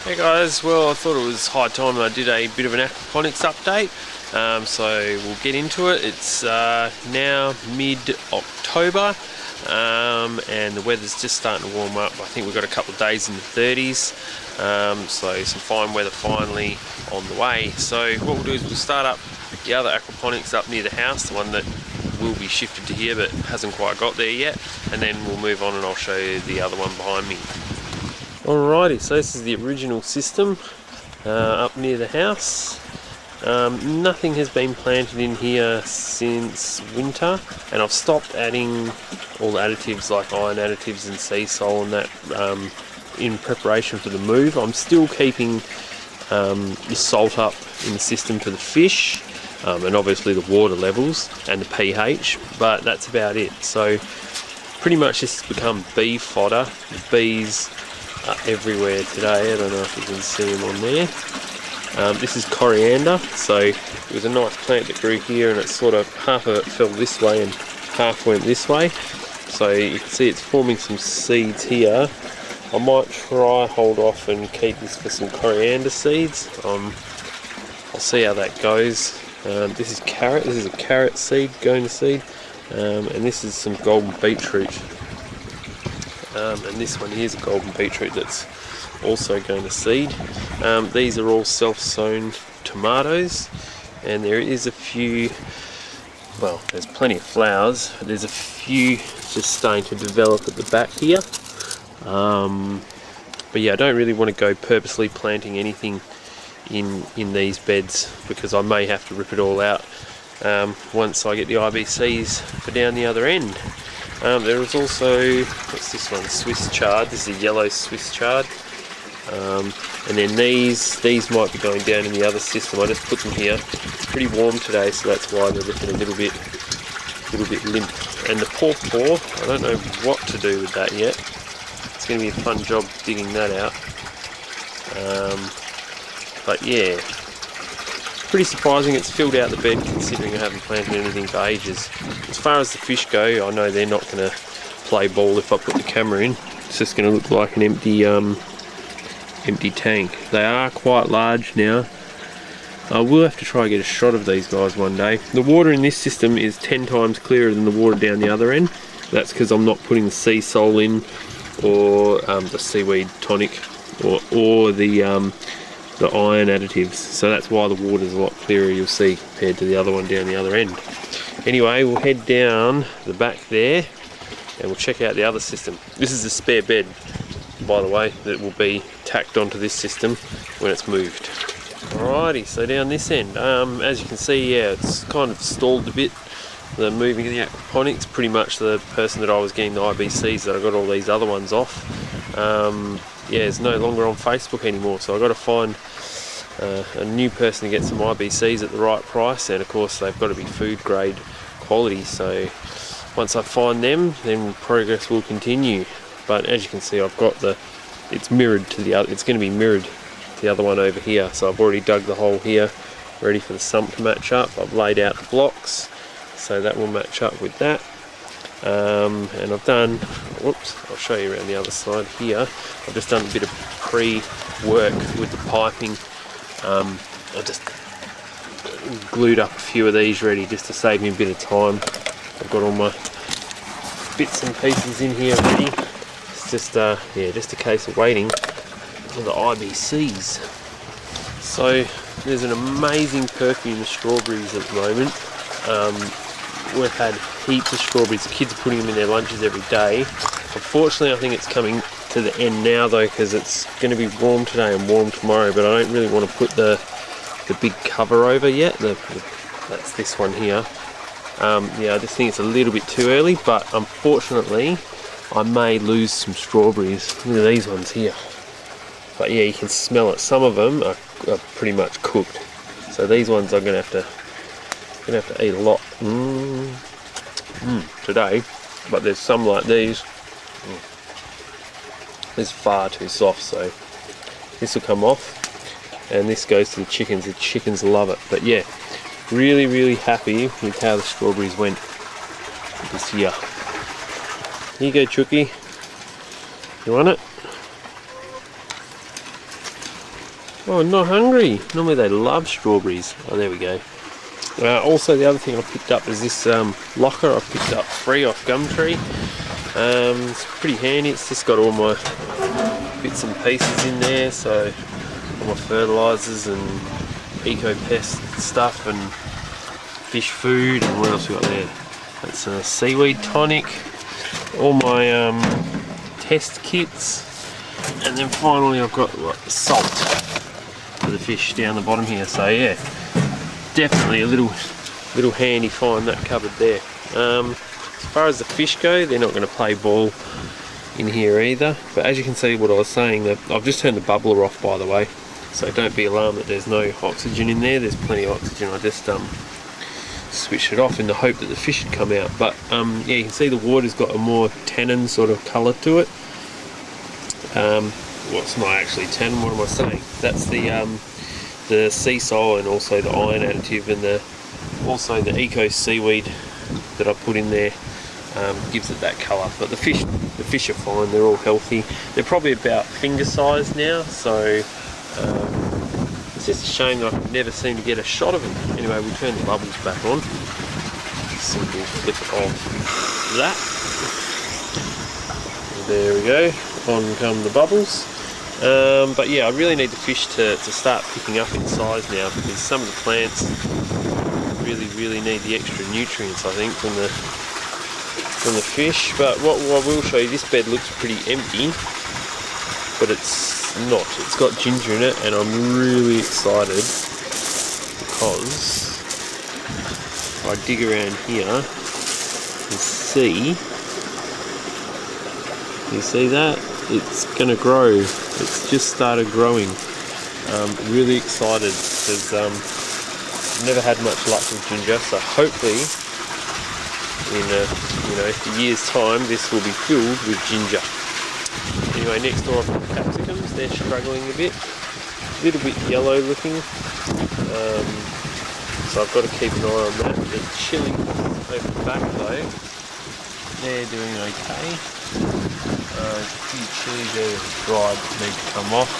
Hey guys, well I thought it was high time I did a bit of an aquaponics update, so we'll get into it. It's now mid-October and the weather's just starting to warm up. I think we've got a couple of days in the 30s, so some fine weather finally on the way. So what we'll do is we'll start up the other aquaponics up near the house, the one that will be shifted to here but hasn't quite got there yet, and then we'll move on and I'll show you the other one behind me. Alrighty, so this is the original system up near the house. Nothing has been planted in here since winter, and I've stopped adding all the additives like iron additives and sea salt and that in preparation for the move. I'm still keeping the salt up in the system for the fish, and obviously the water levels and the pH, but that's about it. So pretty much this has become bee fodder. The bees are everywhere today. I don't know if you can see them on there. This is coriander, so it was a nice plant that grew here, and it's sort of half of it fell this way and half went this way. So you can see it's forming some seeds here. I might try hold off and keep this for some coriander seeds. I'll see how that goes. This is carrot. This is a carrot seed going to seed, and this is some golden beetroot. And this one here is a golden beetroot that's also going to seed. These are all self-sown tomatoes, and there is a few, well, there's plenty of flowers, but there's a few just starting to develop at the back here. But yeah, I don't really want to go purposely planting anything in these beds, because I may have to rip it all out once I get the IBCs for down the other end. There is also, what's this one, Swiss chard. This is a yellow Swiss chard. And then these might be going down in the other system. I just put them here. It's pretty warm today, so that's why they're looking a little bit limp. And the pawpaw, I don't know what to do with that yet. It's going to be a fun job digging that out. But yeah, pretty surprising it's filled out the bed considering I haven't planted anything for ages. As far as the fish go, I know they're not going to play ball if I put the camera in. It's just going to look like an empty tank. They are quite large now. I will have to try and get a shot of these guys one day. The water in this system is 10 times clearer than the water down the other end. That's because I'm not putting the sea salt in, or the seaweed tonic, or the iron additives. So that's why the water's a lot clearer, you'll see, compared to the other one down the other end. Anyway, we'll head down the back there and we'll check out the other system. This is a spare bed, by the way, that will be tacked onto this system when it's moved. Alrighty, so down this end, as you can see, yeah, it's kind of stalled a bit, the moving of the aquaponics. Pretty much the person that I was getting the IBCs that I got all these other ones off, yeah, is no longer on Facebook anymore, so I've got to find a new person to get some IBCs at the right price, and of course they've got to be food grade quality. So once I find them, then progress will continue. But as you can see, I've got it's mirrored to the other, it's going to be mirrored to the other one over here. So I've already dug the hole here, ready for the sump to match up. I've laid out the blocks, so that will match up with that. And I've done, whoops, I'll show you around the other side here. I've just done a bit of pre-work with the piping. I just glued up a few of these ready just to save me a bit of time. I've got all my bits and pieces in here ready. It's just yeah, just a case of waiting for the IBCs. So there's an amazing perfume in the strawberries at the moment. We've had heaps of strawberries. The kids are putting them in their lunches every day. Unfortunately, I think it's coming to the end now though, because it's going to be warm today and warm tomorrow, but I don't really want to put the big cover over yet. That's this one here. Yeah, I just think it's a little bit too early, but unfortunately I may lose some strawberries. Look at these ones here. But yeah, you can smell it. Some of them are pretty much cooked. So these ones I'm going to have to eat a lot today. But there's some like these. It's far too soft, so this will come off. And this goes to the chickens. The chickens love it. But yeah, really happy with how the strawberries went this year. Here you go, Chucky. You want it? Oh, not hungry. Normally they love strawberries. Oh, there we go. Also, the other thing I picked up is this locker I picked up free off Gumtree. It's pretty handy. It's just got all my bits and pieces in there, so all my fertilizers and eco-pest stuff and fish food, and what else we got there? That's a seaweed tonic, all my test kits, and then finally I've got salt for the fish down the bottom here. So yeah, definitely a little handy find, that cupboard there. As far as the fish go, they're not going to play ball in here either, but as you can see, what I was saying, that I've just turned the bubbler off, by the way, so don't be alarmed that there's no oxygen in there. There's plenty of oxygen. I just switched it off in the hope that the fish would come out. But yeah, you can see the water's got a more tannin sort of colour to it. Well, it's not actually tannin, what am I saying? That's the sea salt and also the iron additive, and also the eco seaweed that I put in there gives it that colour. But the fish are fine, they're all healthy. They're probably about finger size now, so it's just a shame that I can never seem to get a shot of it. Anyway, we'll turn the bubbles back on. Simple flip of that. There we go, on come the bubbles. But yeah, I really need the fish to start picking up in size now, because some of the plants really need the extra nutrients, I think, from the fish. But what I will show you, this bed looks pretty empty, but it's not. It's got ginger in it, and I'm really excited because if I dig around here, you see that? It's going to grow. It's just started growing. Really excited, because I've never had much luck with ginger, so hopefully in a year's time this will be filled with ginger. Anyway, next door I've got capsicums. They're struggling a bit, little bit yellow looking, so I've got to keep an eye on that. The chili over the back though, they're doing okay. There's a few chilies there that are dried that need to come off.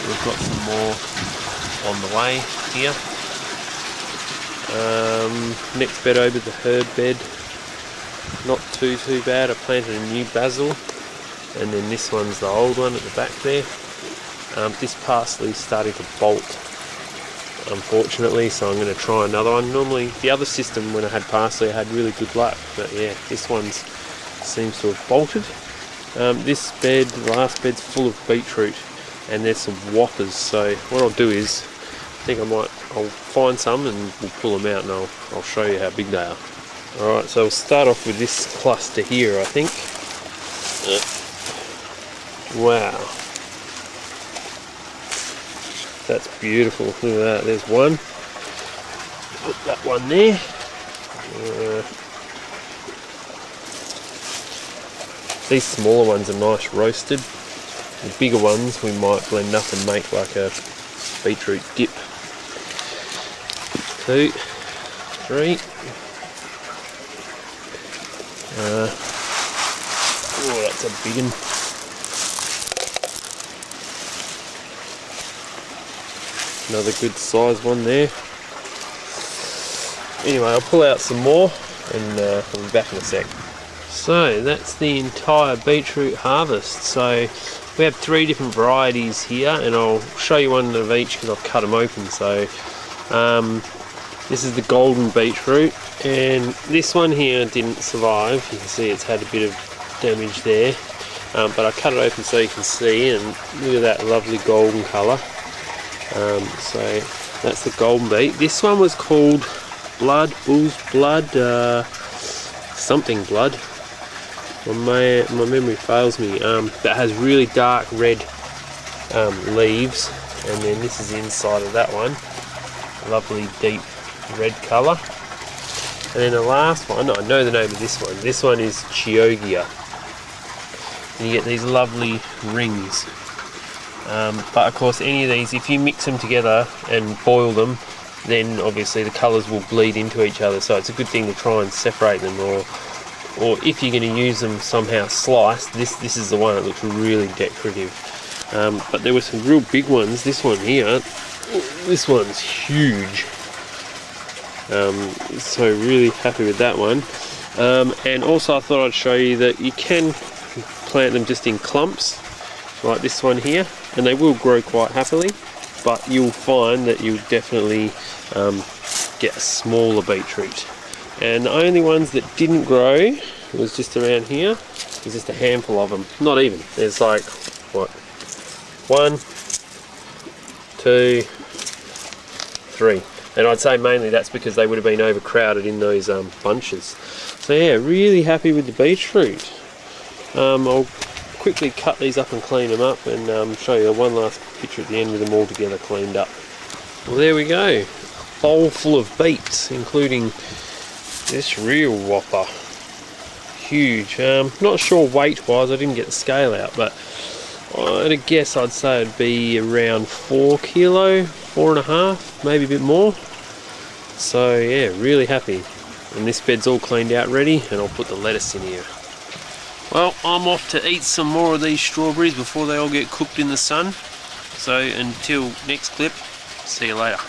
We've got some more on the way here. Next bed over, the herb bed, not too bad. I planted a new basil, and then this one's the old one at the back there. This parsley's starting to bolt, unfortunately, so I'm going to try another one. Normally the other system, when I had parsley, I had really good luck, but yeah, this one seems to have bolted. This bed, the last bed's full of beetroot, and there's some whoppers, so what I'll do is, I think I'll find some and we'll pull them out, and I'll show you how big they are. Alright, so we'll start off with this cluster here, I think. Wow. That's beautiful. Look at that. There's one. Put that one there. These smaller ones are nice roasted. The bigger ones we might blend up and make like a beetroot dip. 2, 3. Oh, that's a big one. Another good size one there. Anyway, I'll pull out some more and I'll be back in a sec. So that's the entire beetroot harvest. So we have 3 different varieties here, and I'll show you one of each because I've cut them open. So this is the golden beetroot, and this one here didn't survive. You can see it's had a bit of damage there, but I cut it open so you can see, and look at that lovely golden colour. So that's the golden beet. This one was called bull's blood, something blood. My memory fails me. That has really dark red leaves, and then this is the inside of that one. Lovely deep red colour. And then the last one, I know the name of this one. This one is Chioggia, and you get these lovely rings. But of course, any of these, if you mix them together and boil them, then obviously the colours will bleed into each other. So it's a good thing to try and separate them, or if you're going to use them somehow sliced, this is the one that looks really decorative. but there were some real big ones. This one here, this one's huge. So really happy with that one. And also I thought I'd show you that you can plant them just in clumps like this one here, and they will grow quite happily, but you'll find that you'll definitely get a smaller beetroot. And the only ones that didn't grow was just around here. There's just a handful of them, not even, there's like what, 1, 2, 3, and I'd say mainly that's because they would have been overcrowded in those bunches. So yeah, really happy with the beetroot. I'll quickly cut these up and clean them up, and show you one last picture at the end with them all together cleaned up. Well, there we go, a bowl full of beets, including this real whopper. Huge. Not sure weight wise, I didn't get the scale out, but at a guess I'd say it'd be around 4 kilo, 4.5, maybe a bit more. So yeah, really happy. And this bed's all cleaned out ready, and I'll put the lettuce in here. Well, I'm off to eat some more of these strawberries before they all get cooked in the sun. So until next clip, see you later.